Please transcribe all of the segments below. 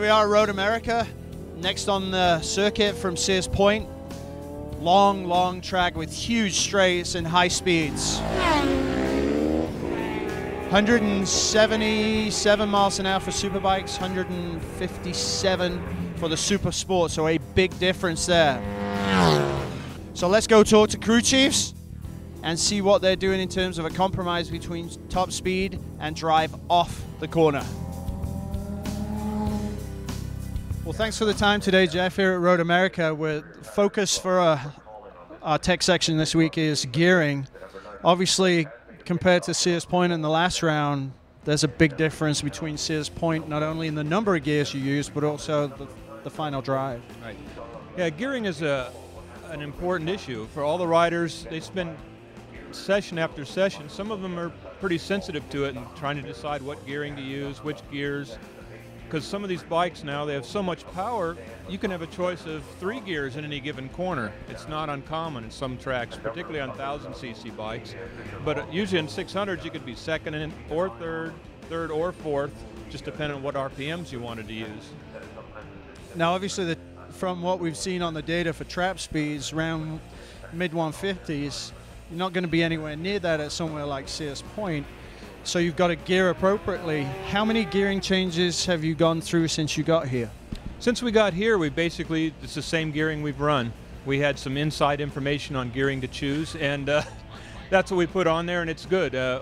we are at Road America, next on the circuit from Sears Point. Long track with huge straights and high speeds. 177 miles an hour for superbikes, 157 for the super sport, so a big difference there. So let's go talk to crew chiefs and see what they're doing in terms of a compromise between top speed and drive off the corner. Well, thanks for the time today, Geoff, here at Road America. We're focus for our tech section this week is gearing. Obviously, compared to Sears Point in the last round, there's a big difference between Sears Point, not only in the number of gears you use, but also the final drive. Right. Yeah, gearing is an important issue for all the riders. They spend session after session. Some of them are pretty sensitive to it and trying to decide what gearing to use, which gears. Because some of these bikes now, they have so much power, you can have a choice of 3 gears in any given corner. It's not uncommon in some tracks, particularly on 1000cc bikes. But usually in 600s, you could be second or third or fourth, just depending on what RPMs you wanted to use. Now, obviously, from what we've seen on the data for trap speeds, around mid-150s, you're not going to be anywhere near that at somewhere like Sears Point. So you've got to gear appropriately. How many gearing changes have you gone through since you got here? Since we got here, it's the same gearing we've run. We had some inside information on gearing to choose, and that's what we put on there, and it's good.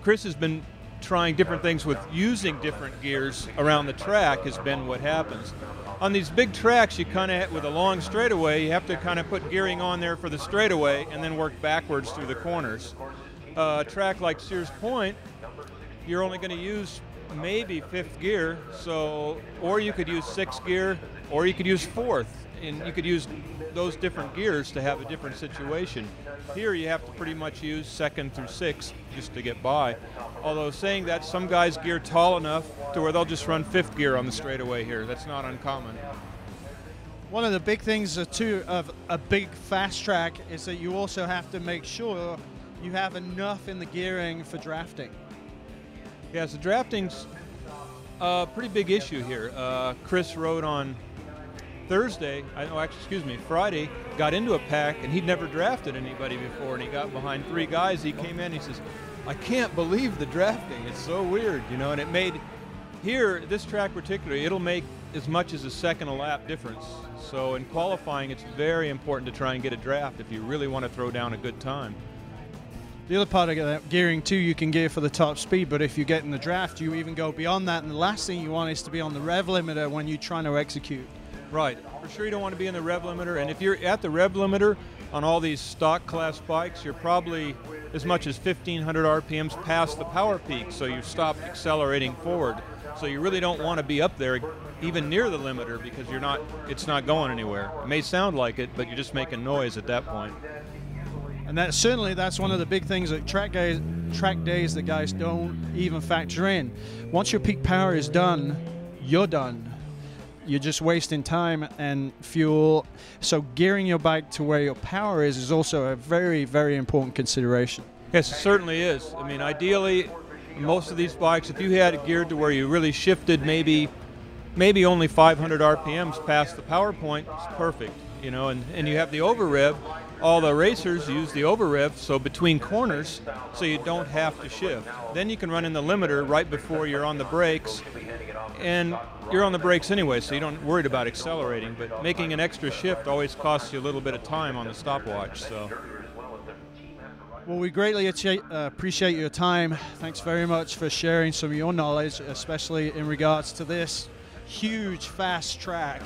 Chris has been trying different things with using different gears around the track has been what happens. On these big tracks, you kind of, with a long straightaway, you have to kind of put gearing on there for the straightaway and then work backwards through the corners. A track like Sears Point, you're only going to use maybe 5th gear, or you could use 6th gear, or you could use 4th, and you could use those different gears to have a different situation. Here you have to pretty much use 2nd through 6th just to get by. Although saying that, some guys gear tall enough to where they'll just run 5th gear on the straightaway here. That's not uncommon. One of the big things too of a big fast track is that you also have to make sure you have enough in the gearing for drafting. Yeah, so drafting's a pretty big issue here. Chris rode on Friday, got into a pack, and he'd never drafted anybody before, and he got behind 3 guys. He came in, he says, I can't believe the drafting. It's so weird, you know, and it made, here, this track particularly, it'll make as much as a second a lap difference. So in qualifying, it's very important to try and get a draft if you really want to throw down a good time. The other part of that gearing too, you can gear for the top speed, but if you get in the draft, you even go beyond that, and the last thing you want is to be on the rev limiter when you're trying to execute. Right, for sure you don't want to be in the rev limiter, and if you're at the rev limiter on all these stock class bikes, you're probably as much as 1,500 RPMs past the power peak, so you stop accelerating forward. So you really don't want to be up there even near the limiter because it's not going anywhere. It may sound like it, but you're just making noise at that point. And that's one of the big things at track days that guys don't even factor in. Once your peak power is done, you're done. You're just wasting time and fuel. So gearing your bike to where your power is also a very, very important consideration. Yes, it certainly is. I mean, ideally, most of these bikes, if you had it geared to where you really shifted maybe only 500 RPMs past the power point, it's perfect. You know, and you have the over rev. All the racers use the over rev, so between corners, so you don't have to shift. Then you can run in the limiter right before you're on the brakes, and you're on the brakes anyway, so you don't worry about accelerating. But making an extra shift always costs you a little bit of time on the stopwatch. So. Well, we greatly appreciate your time. Thanks very much for sharing some of your knowledge, especially in regards to this huge, fast track.